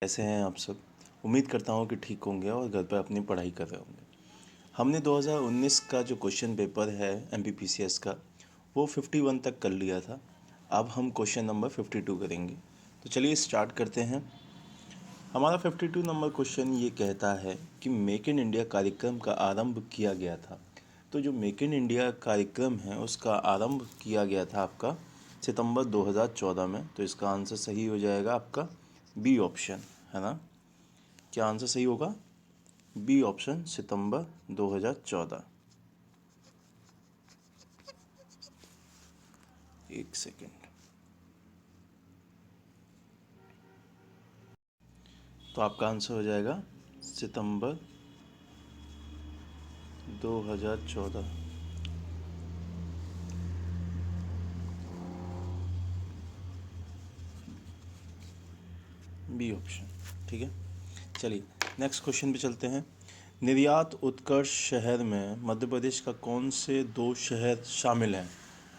कैसे हैं आप सब। उम्मीद करता हूँ कि ठीक होंगे और घर पर अपनी पढ़ाई कर रहे होंगे। हमने 2019 का जो क्वेश्चन पेपर है MPPCS का वो 51 तक कर लिया था। अब हम क्वेश्चन नंबर 52 करेंगे। तो चलिए स्टार्ट करते हैं। हमारा 52 नंबर क्वेश्चन ये कहता है कि मेक इन इंडिया कार्यक्रम का आरंभ किया गया था। तो जो मेक इन इंडिया कार्यक्रम है उसका आरंभ किया गया था आपका सितंबर 2014 में। तो इसका आंसर सही हो जाएगा आपका बी ऑप्शन, है ना। क्या आंसर सही होगा? बी ऑप्शन, सितंबर 2014। एक सेकेंड। तो आपका आंसर हो जाएगा सितंबर 2014। बी ऑप्शन, ठीक है। चलिए नेक्स्ट क्वेश्चन पे चलते हैं। निर्यात उत्कर्ष शहर में मध्य प्रदेश का कौन से 2 शहर शामिल हैं,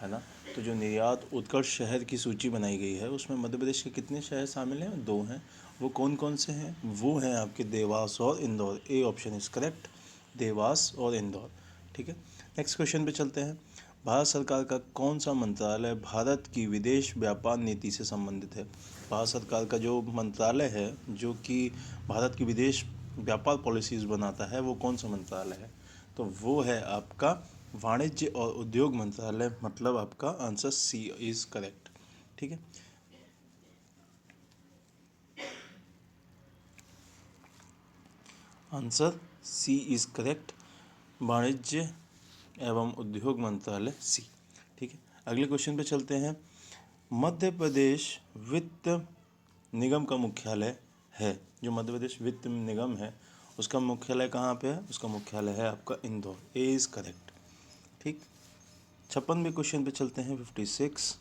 है ना। तो जो निर्यात उत्कर्ष शहर की सूची बनाई गई है उसमें मध्य प्रदेश के कितने शहर शामिल हैं? 2 हैं। वो कौन कौन से हैं? वो हैं आपके देवास और Indore. A option is correct, Dewas और इंदौर, ठीक है। नेक्स्ट क्वेश्चन पे चलते हैं। भारत सरकार का कौन सा मंत्रालय भारत की विदेश व्यापार नीति से संबंधित है? भारत सरकार का जो मंत्रालय है जो कि भारत की विदेश व्यापार पॉलिसीज़ बनाता है वो कौन सा मंत्रालय है? तो वो है आपका वाणिज्य और उद्योग मंत्रालय, मतलब आपका आंसर सी इज़ करेक्ट, ठीक है। आंसर सी इज़ करेक्ट, वाणिज्य एवं उद्योग मंत्रालय सी, ठीक है। अगले क्वेश्चन पे चलते हैं। मध्य प्रदेश वित्त निगम का मुख्यालय है, जो मध्य प्रदेश वित्त निगम है उसका मुख्यालय कहाँ पे है? उसका मुख्यालय है आपका इंदौर। ए इज़ करेक्ट, ठीक। 56वें क्वेश्चन पे चलते हैं। 56,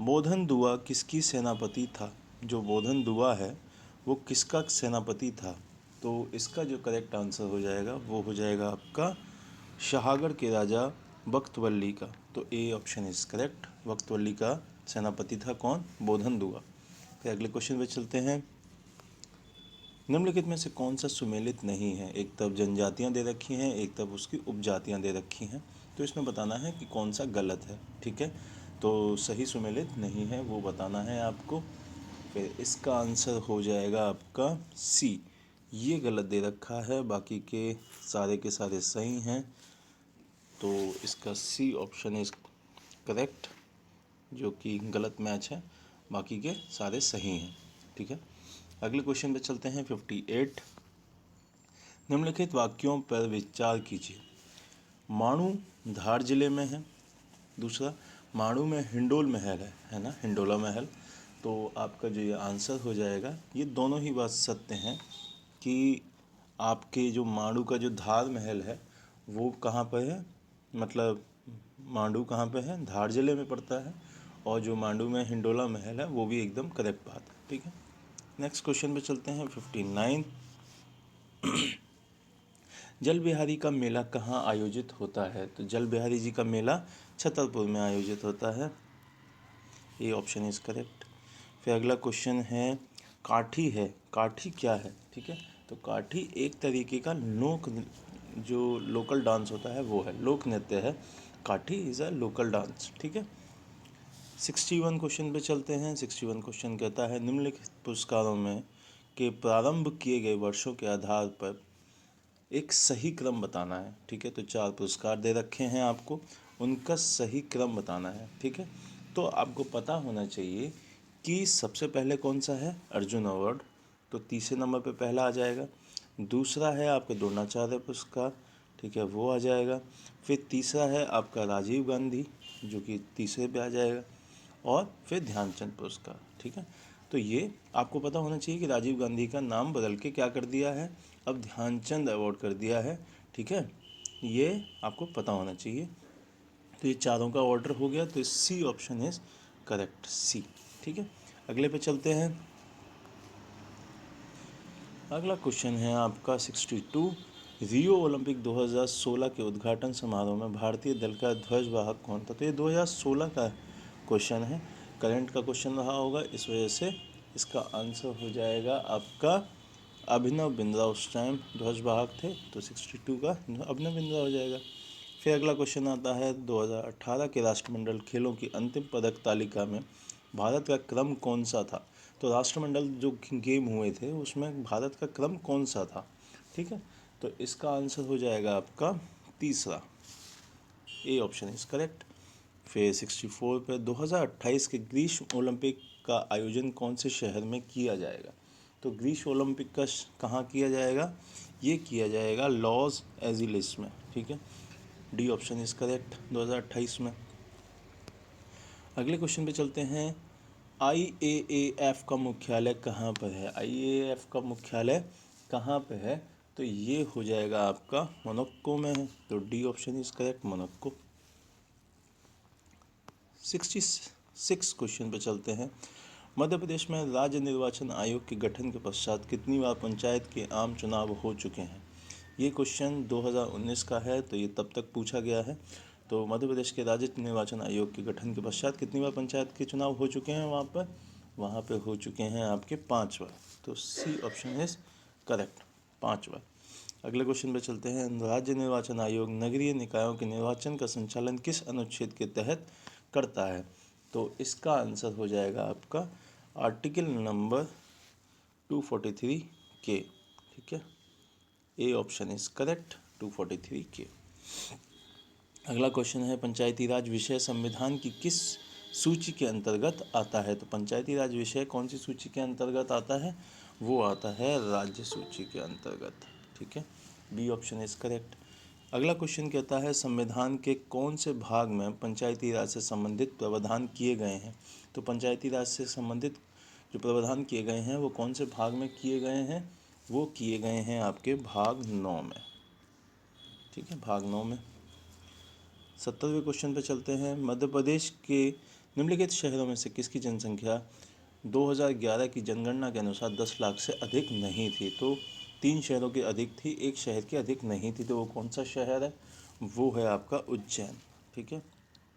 बोधन दुआ किसकी सेनापति था? जो बोधन दुआ है वो किसका सेनापति था? तो इसका जो करेक्ट आंसर हो जाएगा वो हो जाएगा आपका शाहगढ़ के राजा बख्तवली का। तो ए ऑप्शन इज करेक्ट, बख्तवली का सेनापति था कौन? बोधन दुआ। फिर अगले क्वेश्चन पे चलते हैं। निम्नलिखित में से कौन सा सुमेलित नहीं है? एक तरफ जनजातियां दे रखी हैं, एक तरफ उसकी उपजातियां दे रखी हैं। तो इसमें बताना है कि कौन सा गलत है, ठीक है। तो सही सुमेलित नहीं है वो बताना है आपको। फिर इसका आंसर हो जाएगा आपका सी, ये गलत दे रखा है, बाकी के सारे सही हैं। तो इसका सी ऑप्शन इज करेक्ट, जो कि गलत मैच है, बाकी के सारे सही हैं, ठीक है। अगले क्वेश्चन पे चलते हैं। 58, निम्नलिखित वाक्यों पर विचार कीजिए। माणू धार जिले में है। दूसरा, माणू में हिंडोल महल है ना, हिंडोला महल। तो आपका जो ये आंसर हो जाएगा, ये दोनों ही बात सत्य हैं कि आपके जो माणू का जो धार महल है वो कहाँ पर है, मतलब मांडू कहाँ पे है? धार जिले में पड़ता है। और जो मांडू में हिंडोला महल है वो भी एकदम करेक्ट बात है, ठीक है। नेक्स्ट क्वेश्चन पे चलते हैं। 59, जल बिहारी का मेला कहाँ आयोजित होता है? तो जल बिहारी जी का मेला छतरपुर में आयोजित होता है। ये ऑप्शन इज करेक्ट। फिर अगला क्वेश्चन है, काठी है, काठी क्या है? ठीक है, तो काठी एक तरीके का जो लोकल डांस होता है वो है, लोक नृत्य है। काठी इज़ अ लोकल डांस, ठीक है। 61 क्वेश्चन पे चलते हैं। 61 क्वेश्चन कहता है, निम्नलिखित पुरस्कारों में के प्रारंभ किए गए वर्षों के आधार पर एक सही क्रम बताना है, ठीक है। तो 4 पुरस्कार दे रखे हैं आपको, उनका सही क्रम बताना है, ठीक है। तो आपको पता होना चाहिए कि सबसे पहले कौन सा है? अर्जुन अवार्ड, तो तीसरे नंबर पे पहला आ जाएगा। दूसरा है आपके द्रोणाचार्य पुरस्कार, ठीक है, वो आ जाएगा। फिर तीसरा है आपका राजीव गांधी, जो कि तीसरे पे आ जाएगा। और फिर ध्यानचंद पुरस्कार, ठीक है। तो ये आपको पता होना चाहिए कि राजीव गांधी का नाम बदल के क्या कर दिया है, अब ध्यानचंद अवार्ड कर दिया है, ठीक है। ये आपको पता होना चाहिए। तो ये चारों का ऑर्डर हो गया, तो सी ऑप्शन इज करेक्ट, सी, ठीक है। अगले पे चलते हैं। अगला क्वेश्चन है आपका 62, रियो ओलंपिक 2016 के उद्घाटन समारोह में भारतीय दल का ध्वजवाहक कौन था? तो ये 2016 का क्वेश्चन है, करंट का क्वेश्चन रहा होगा, इस वजह से इसका आंसर हो जाएगा आपका अभिनव बिंद्रा। उस टाइम ध्वजवाहक थे, तो 62 का अभिनव बिंद्रा हो जाएगा। फिर अगला क्वेश्चन आता है 2018 के राष्ट्रमंडल खेलों की अंतिम पदक तालिका में भारत का क्रम कौन सा था। तो राष्ट्रमंडल जो गेम हुए थे उसमें भारत का क्रम कौन सा था, ठीक है। तो इसका आंसर हो जाएगा आपका तीसरा, ए ऑप्शन इज करेक्ट। फिर 64 पे 2028 के ग्रीष्म ओलंपिक का आयोजन कौन से शहर में किया जाएगा। तो ग्रीष्म ओलंपिक का कहाँ किया जाएगा, ये किया जाएगा लॉस एंजिल्स में, ठीक है। डी ऑप्शन इज करेक्ट 2028 में। अगले क्वेश्चन पे चलते हैं, IAAF का मुख्यालय कहाँ पर है। IAAF का मुख्यालय कहाँ पे है, तो ये हो जाएगा आपका मोनाको में है, तो D option is correct Monaco. 66 question पे चलते हैं, मध्य प्रदेश में राज्य निर्वाचन आयोग के गठन के पश्चात कितनी बार पंचायत के आम चुनाव हो चुके हैं। ये क्वेश्चन 2019 का है, तो ये तब तक पूछा गया है। तो मध्य प्रदेश के राज्य निर्वाचन आयोग के गठन के पश्चात कितनी बार पंचायत के चुनाव हो चुके हैं वहाँ पे हो चुके हैं आपके 5 बार, तो सी ऑप्शन इज करेक्ट 5 बार। अगले क्वेश्चन पे चलते हैं, राज्य निर्वाचन आयोग नगरीय निकायों के निर्वाचन का संचालन किस अनुच्छेद के तहत करता है। तो इसका आंसर हो जाएगा आपका आर्टिकल नंबर 243 के, ठीक है। ए ऑप्शन इज करेक्ट 243 के। अगला क्वेश्चन है, पंचायती राज विषय संविधान की किस सूची के अंतर्गत आता है। तो पंचायती राज विषय कौन सी सूची के अंतर्गत आता है, वो आता है राज्य सूची के अंतर्गत, ठीक है। B option is correct. अगला क्वेश्चन कहता है, संविधान के कौन से भाग में पंचायती राज से संबंधित प्रावधान किए गए हैं। तो पंचायती राज से संबंधित जो प्रावधान किए गए हैं वो कौन से भाग में किए गए हैं, वो किए गए हैं आपके भाग 9 में, ठीक है, भाग 9 में। 70वें क्वेश्चन पे चलते हैं, मध्य प्रदेश के निम्नलिखित शहरों में से किसकी जनसंख्या 2011 की जनगणना के अनुसार 10 लाख से अधिक नहीं थी। तो 3 शहरों की अधिक थी, एक शहर की अधिक नहीं थी, तो वो कौन सा शहर है, वो है आपका उज्जैन, ठीक है।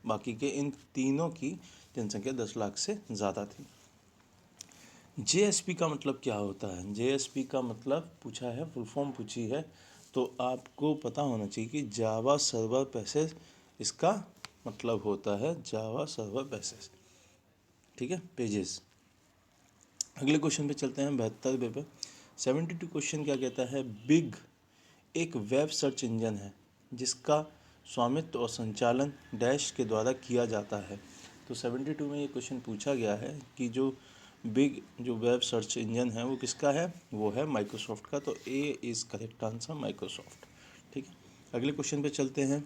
बाकी के इन तीनों की जनसंख्या 10 लाख से ज़्यादा थी। JSP का मतलब क्या होता है। JSP का मतलब पूछा है, फुल फॉर्म पूछी है, तो आपको पता होना चाहिए कि जावा सर्वर पैसेज इसका मतलब होता है, जावा सर्वर पैसेज, ठीक है, पेजेस। अगले क्वेश्चन पे चलते हैं 72वें पे। 72 क्वेश्चन क्या कहता है, बिग एक वेब सर्च इंजन है जिसका स्वामित्व और संचालन डैश के द्वारा किया जाता है। तो 72 में ये क्वेश्चन पूछा गया है कि जो बिग जो वेब सर्च इंजन है वो किसका है, वो है माइक्रोसॉफ्ट का, तो A is correct answer Microsoft, ठीक है। अगले क्वेश्चन पे चलते हैं,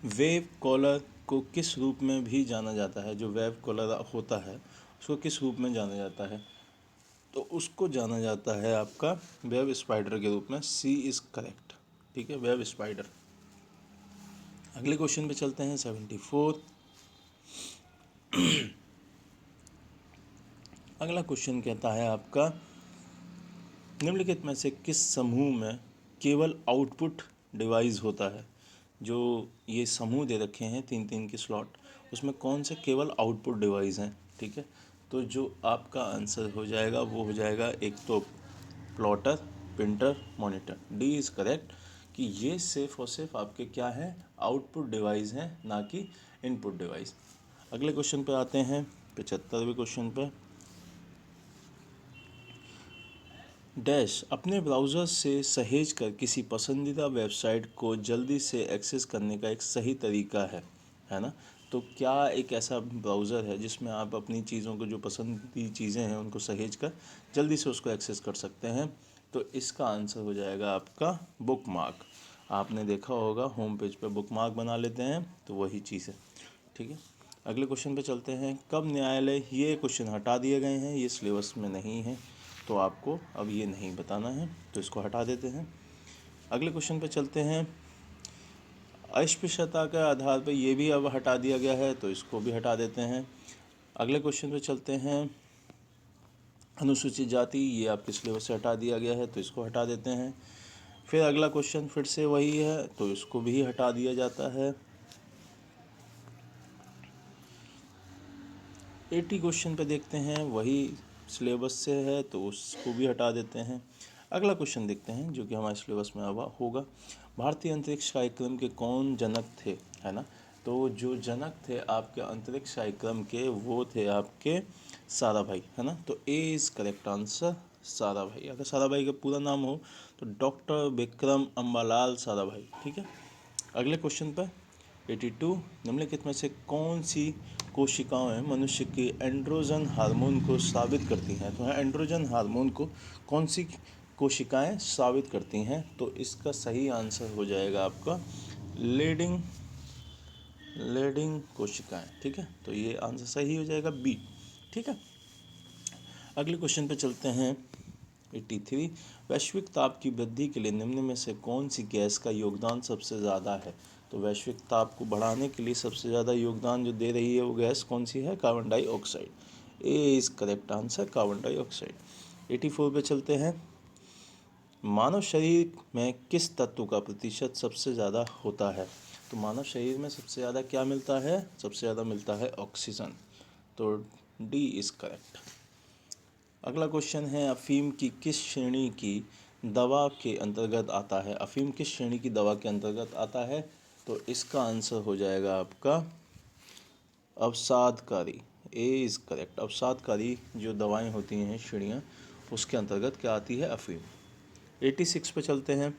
वेब कॉलर को किस रूप में भी जाना जाता है। जो वेब कॉलर होता है उसको किस रूप में जाना जाता है, तो उसको जाना जाता है आपका वेब स्पाइडर के रूप में, सी इज़ करेक्ट, ठीक है, वेब स्पाइडर। अगले क्वेश्चन पे चलते हैं 74। अगला क्वेश्चन कहता है आपका, निम्नलिखित में से किस समूह में केवल आउटपुट डिवाइस होता है। जो ये समूह दे रखे हैं 3-3 के स्लॉट, उसमें कौन से केवल आउटपुट डिवाइस हैं, ठीक है। तो जो आपका आंसर हो जाएगा वो हो जाएगा एक तो plotter, printer, monitor, D is correct, कि ये सिर्फ और सिर्फ आपके क्या हैं, आउटपुट डिवाइस हैं, ना कि इनपुट डिवाइस। अगले क्वेश्चन पे आते हैं 75वें क्वेश्चन पे। डैश अपने ब्राउज़र से सहेज कर किसी पसंदीदा वेबसाइट को जल्दी से एक्सेस करने का एक सही तरीका है ना। तो क्या एक ऐसा ब्राउज़र है जिसमें आप अपनी चीज़ों को, जो पसंदी चीज़ें हैं उनको सहेज कर जल्दी से उसको एक्सेस कर सकते हैं। तो इसका आंसर हो जाएगा आपका बुकमार्क। आपने देखा होगा होम पेज पर बुकमार्क बना लेते हैं, तो वही चीज़ है, ठीक है। अगले क्वेश्चन पे चलते हैं, कब न्यायालय, ये क्वेश्चन हटा दिए गए हैं, ये सिलेबस में नहीं है, तो आपको अब ये नहीं बताना है, तो इसको हटा देते हैं। अगले क्वेश्चन पे चलते हैं, अस्पृश्यता के आधार पर ये भी अब हटा दिया गया है, तो इसको भी हटा देते हैं। अगले क्वेश्चन पे चलते हैं, अनुसूचित जाति, ये आपके सिलेबस से हटा दिया गया है, तो इसको हटा देते हैं। फिर अगला क्वेश्चन फिर से वही है, तो इसको भी हटा दिया जाता है। 80 क्वेश्चन पे देखते हैं, वही सिलेबस से है तो उसको भी हटा देते हैं। अगला क्वेश्चन देखते हैं जो कि हमारे सिलेबस में होगा। भारतीय अंतरिक्ष कार्यक्रम के कौन जनक थे, है ना। तो जो जनक थे आपके अंतरिक्ष कार्यक्रम के वो थे आपके साराभाई, है ना। तो A is correct answer Sarabhai. अगर साराभाई का पूरा नाम हो तो डॉक्टर विक्रम अम्बालाल साराभाई, ठीक है। अगले क्वेश्चन पर 82, निम्नलिखित में से कौन सी कोशिकाएं मनुष्य की एंड्रोजन हार्मोन को स्रावित करती हैं। तो एंड्रोजन हार्मोन को कौन सी कोशिकाएं स्रावित करती हैं, तो इसका सही आंसर हो जाएगा आपका लेडिंग कोशिकाएं, ठीक है। तो ये आंसर सही हो जाएगा बी, ठीक है। अगले क्वेश्चन पे चलते हैं 83, वैश्विक ताप की वृद्धि के लिए निम्न में से कौन सी गैस का योगदान सबसे ज़्यादा है। तो वैश्विक ताप को बढ़ाने के लिए सबसे ज़्यादा योगदान जो दे रही है वो गैस कौन सी है, carbon dioxide. A is correct answer carbon dioxide. 84 पे चलते हैं, मानव शरीर में किस तत्व का प्रतिशत सबसे ज़्यादा होता है। तो मानव शरीर में सबसे ज़्यादा क्या मिलता है, सबसे ज़्यादा मिलता है ऑक्सीजन। तो डी इज़ करेक्ट। अगला क्वेश्चन है, अफीम की किस श्रेणी की दवा के अंतर्गत आता है। अफीम किस श्रेणी की दवा के अंतर्गत आता है, तो इसका आंसर हो जाएगा आपका अवसादकारी। A is correct. अवसादकारी जो दवाएं होती हैं श्रेणियाँ, उसके अंतर्गत क्या आती है, अफीम। 86 पे चलते हैं,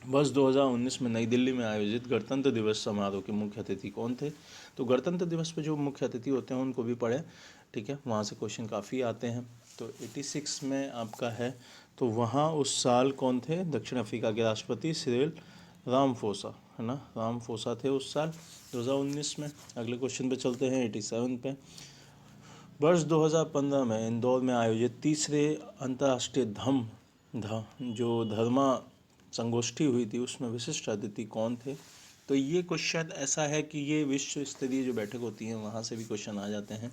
वर्ष 2019 में नई दिल्ली में आयोजित गणतंत्र दिवस समारोह के मुख्य अतिथि कौन थे। तो गणतंत्र दिवस पे जो मुख्य अतिथि होते हैं उनको भी पढ़ें, ठीक है, वहाँ से क्वेश्चन काफ़ी आते हैं। तो 86 में आपका है, तो वहाँ उस साल कौन थे, दक्षिण अफ्रीका के राष्ट्रपति सिरिल रामाफोसा, है ना, रामाफोसा थे उस साल 2019 में। अगले क्वेश्चन पे चलते हैं 87 पे, वर्ष 2015 में इंदौर में आयोजित तीसरे अंतर्राष्ट्रीय जो धर्मा संगोष्ठी हुई थी उसमें विशिष्ट अतिथि कौन थे। तो ये क्वेश्चन ऐसा है कि ये विश्व स्तरीय जो बैठक होती है वहाँ से भी क्वेश्चन आ जाते हैं।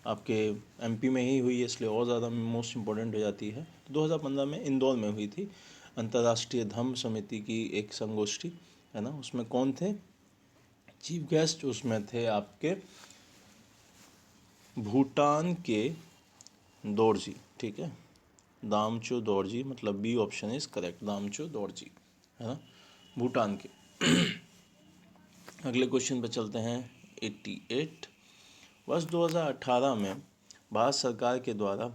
आपके एमपी में ही हुई है इसलिए और ज़्यादा मोस्ट इम्पोर्टेंट हो जाती है। तो 2015 में इंदौर में हुई थी अंतर्राष्ट्रीय धम्म समिति की एक संगोष्ठी, है ना। उसमें कौन थे चीफ गेस्ट, उसमें थे आपके भूटान के दोरजी, ठीक है, दामचो दोरजी, मतलब B option is correct, Damcho Dorji, है ना, भूटान के। अगले क्वेश्चन पर चलते हैं 88, वर्ष 2018 में भारत सरकार के द्वारा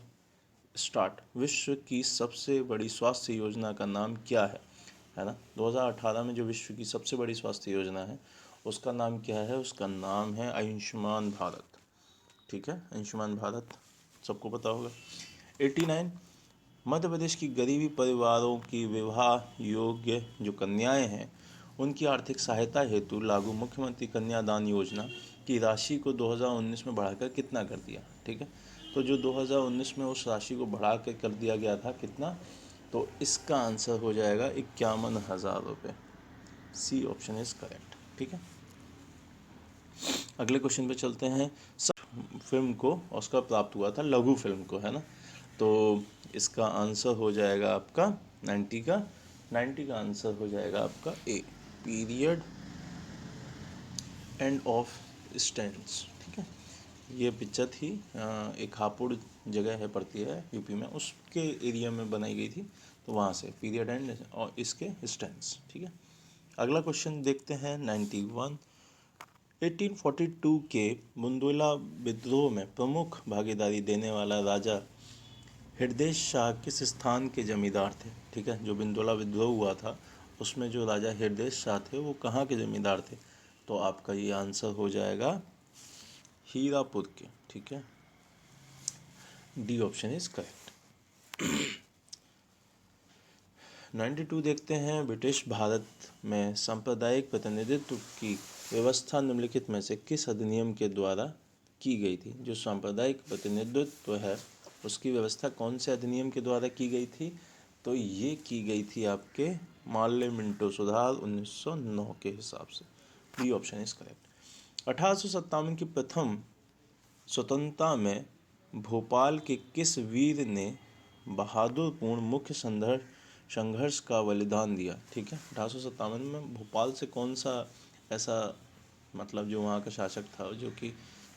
स्टार्ट विश्व की सबसे बड़ी स्वास्थ्य योजना का नाम क्या है ना। 2018 में जो विश्व की सबसे बड़ी स्वास्थ्य योजना है उसका नाम क्या है, उसका नाम है आयुष्मान भारत, ठीक है, आयुष्मान भारत सबको पता होगा। 89, मध्य प्रदेश की गरीबी परिवारों की विवाह योग्य जो कन्याएं हैं उनकी आर्थिक सहायता हेतु लागू मुख्यमंत्री कन्यादान योजना की राशि को 2019 में बढ़ाकर कितना कर दिया, ठीक है। तो जो 2019 में उस राशि को बढ़ा कर दिया गया था कितना, तो इसका आंसर हो जाएगा 51,000 रुपये। सी ऑप्शन इज करेक्ट, ठीक है। अगले क्वेश्चन पे चलते हैं, फिल्म को ऑस्कर प्राप्त हुआ था, लघु फिल्म को, है ना। तो इसका आंसर हो जाएगा आपका 90 का आंसर हो जाएगा आपका ए, पीरियड एंड ऑफ स्टैंड्स, ठीक है। ये पिक्चर थी एक हापुड़ जगह है, पड़ती है यूपी में, उसके एरिया में बनाई गई थी, तो वहाँ से पीरियड एंड और इसके स्टैंड्स, ठीक है। अगला क्वेश्चन देखते हैं 91, 1842 के बुंदेला विद्रोह में प्रमुख भागीदारी देने वाला राजा हृदय शाह किस स्थान के जमींदार थे, ठीक है। जो बिंदोला विद्रोह हुआ था उसमें जो राजा हृदय शाह थे वो कहाँ के जमींदार थे, तो आपका ये आंसर हो जाएगा हीरापुर के, ठीक है, डी ऑप्शन इज करेक्ट। 92 देखते हैं, ब्रिटिश भारत में सांप्रदायिक प्रतिनिधित्व की व्यवस्था निम्नलिखित में से किस अधिनियम के द्वारा की गई थी। जो सांप्रदायिक प्रतिनिधित्व है उसकी व्यवस्था कौन से अधिनियम के द्वारा की गई थी, तो ये की गई थी आपके मार्ले मिंटो सुधार 1909 के हिसाब से। B option is correct. 1857 की प्रथम स्वतंत्रता में भोपाल के किस वीर ने बहादुरपूर्ण मुख्य संघर्ष का बलिदान दिया, ठीक है। 1857 में भोपाल से कौन सा ऐसा, मतलब जो वहाँ का शासक था जो कि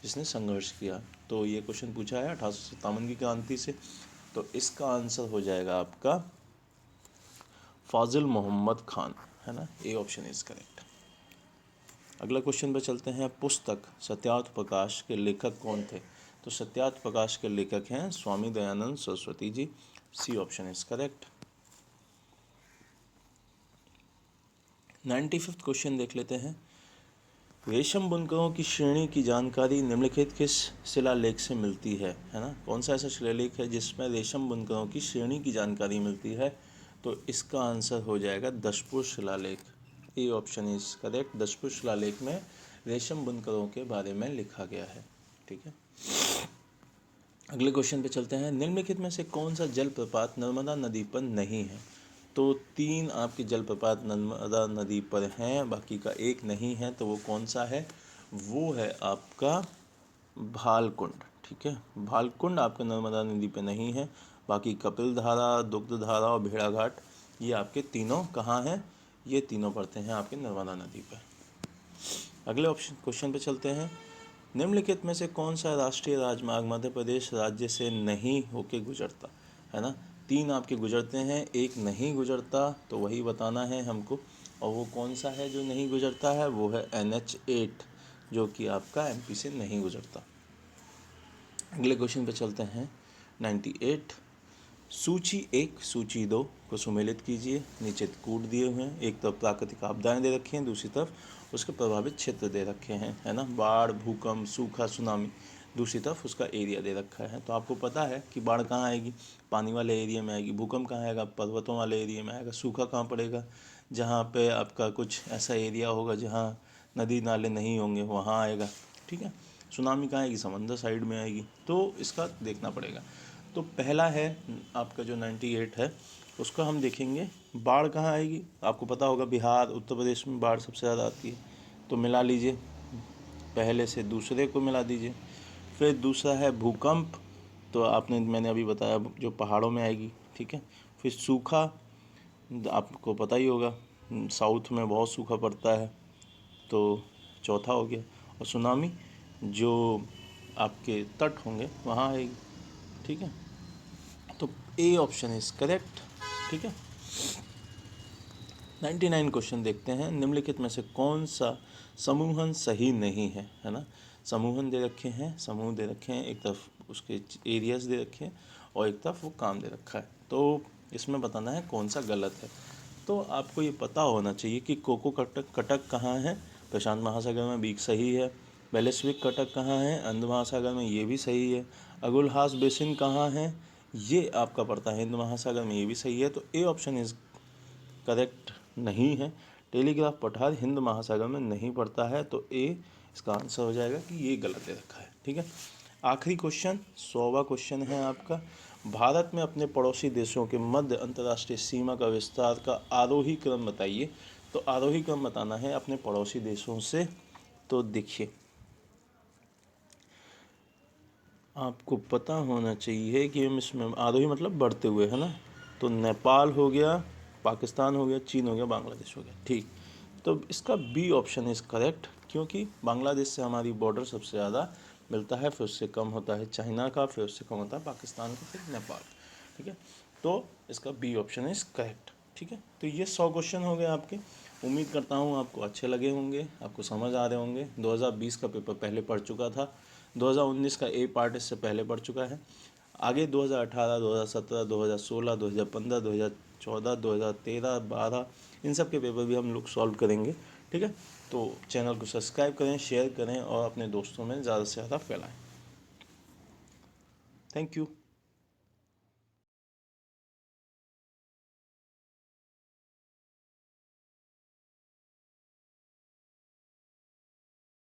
जिसने संघर्ष किया। तो ये क्वेश्चन पूछा है 1857 की क्रांति से। तो इसका आंसर हो जाएगा आपका फाजिल मोहम्मद खान, है ना। A option is correct. अगला क्वेश्चन पे चलते हैं। पुस्तक सत्यार्थ प्रकाश के लेखक कौन थे? तो सत्यार्थ प्रकाश के लेखक हैं Swami Dayanand Saraswati ji. C option is correct. 95वां क्वेश्चन देख लेते हैं। रेशम बुनकरों की श्रेणी की जानकारी निम्नलिखित किस शिलालेख से मिलती है ना। कौन सा ऐसा शिलालेख है जिसमें रेशम बुनकरों की श्रेणी की जानकारी मिलती है? तो इसका आंसर हो जाएगा दशपुर शिलालेख। A option is correct. Dashpur शिलालेख में रेशम बुनकरों के बारे में लिखा गया है। ठीक है, अगले क्वेश्चन पे चलते हैं। निम्नलिखित में से कौन सा जलप्रपात नर्मदा नदी पर नहीं है? तो 3 आपके जलप्रपात नर्मदा नदी पर हैं, बाकी का एक नहीं है। तो वो कौन सा है? वो है आपका भालकुंड। ठीक है, भालकुंड आपका नर्मदा नदी पे नहीं है। बाकी कपिल धारा, दुग्ध धारा और भेड़ा घाट, ये आपके तीनों कहाँ हैं? ये तीनों पड़ते हैं आपके नर्मदा नदी पर। अगले क्वेश्चन पे चलते हैं। निम्नलिखित में से कौन सा राष्ट्रीय राजमार्ग मध्य प्रदेश राज्य से नहीं होके गुजरता? है ना, 3 आपके गुजरते हैं, एक नहीं गुजरता, तो वही बताना है हमको। और वो कौन सा है जो नहीं गुजरता है? वो है NH8, जो कि आपका MP से नहीं गुजरता। अगले क्वेश्चन पे चलते हैं। 98। सूची 1 सूची 2 को सुमेलित कीजिए। नीचे कूट दिए हुए हैं। एक तरफ प्राकृतिक आपदाएं दे रखी हैं, दूसरी तरफ उसके प्रभावित क्षेत्र दे रखे हैं, है ना। बाढ़, भूकंप, सूखा, सुनामी। दूसरी तरफ उसका एरिया दे रखा है। तो आपको पता है कि बाढ़ कहाँ आएगी? पानी वाले एरिया में आएगी। भूकंप कहाँ आएगा? पर्वतों वाले एरिया में आएगा। सूखा कहाँ पड़ेगा? जहाँ पे आपका कुछ ऐसा एरिया होगा जहाँ नदी नाले नहीं होंगे, वहाँ आएगा। ठीक है, सुनामी कहाँ आएगी? समंदर साइड में आएगी। तो इसका देखना पड़ेगा। तो पहला है आपका जो 98 है, उसको हम देखेंगे। बाढ़ कहाँ आएगी? आपको पता होगा बिहार, उत्तर प्रदेश में बाढ़ सबसे ज़्यादा आती है। तो मिला लीजिए, पहले से दूसरे को मिला दीजिए। फिर दूसरा है भूकंप, तो मैंने अभी बताया जो पहाड़ों में आएगी। ठीक है, फिर सूखा, आपको पता ही होगा साउथ में बहुत सूखा पड़ता है, तो चौथा हो गया। और सुनामी जो आपके तट होंगे वहाँ आएगी। ठीक है, तो ए ऑप्शन इज करेक्ट। ठीक है, 99 क्वेश्चन देखते हैं। निम्नलिखित में से कौन सा समूहन सही नहीं है? है ना, समूहन दे रखे हैं, समूह दे रखे हैं, एक तरफ उसके एरियाज दे रखे हैं और एक तरफ वो काम दे रखा है। तो इसमें बताना है कौन सा गलत है। तो आपको ये पता होना चाहिए कि कोको कटक कहाँ है? प्रशांत महासागर में, बीक सही है। बेलेस्विक कटक कहाँ है? अंध महासागर में, ये भी सही है। अगुलहास बेसिन कहाँ है? ये आपका पड़ता है हिंद महासागर में, ये भी सही है। तो ए ऑप्शन इज करेक्ट नहीं है। टेलीग्राफ पठार हिंद महासागर में नहीं पड़ता है। तो ए इसका आंसर हो जाएगा कि ये गलत दे रखा है। ठीक है, आखिरी क्वेश्चन 100वां क्वेश्चन है आपका। भारत में अपने पड़ोसी देशों के मध्य अंतर्राष्ट्रीय सीमा का विस्तार का आरोही क्रम बताइए। तो आरोही क्रम बताना है अपने पड़ोसी देशों से। तो देखिए, आपको पता होना चाहिए कि हम इसमें आरोही मतलब बढ़ते हुए, है ना। तो नेपाल हो गया, पाकिस्तान हो गया, चीन हो गया, बांग्लादेश हो गया। ठीक, तो इसका बी ऑप्शन इज करेक्ट, क्योंकि बांग्लादेश से हमारी बॉर्डर सबसे ज़्यादा मिलता है, फिर उससे कम होता है चाइना का, फिर उससे कम होता है पाकिस्तान का, फिर नेपाल। ठीक है, तो इसका बी ऑप्शन इज करेक्ट। ठीक है, तो ये 100 क्वेश्चन हो गए आपके। उम्मीद करता हूँ आपको अच्छे लगे होंगे, आपको समझ आ रहे होंगे। 2020 का पेपर पहले पढ़ चुका था, 2019 का ए पार्ट इससे पहले पढ़ चुका है। आगे 2018, 2017, 2016, 2015, 2014, 2013, 12 इन सब के पेपर भी हम लोग सॉल्व करेंगे। ठीक है, तो चैनल को सब्सक्राइब करें, शेयर करें और अपने दोस्तों में ज़्यादा से ज़्यादा फैलाएं। Thank you.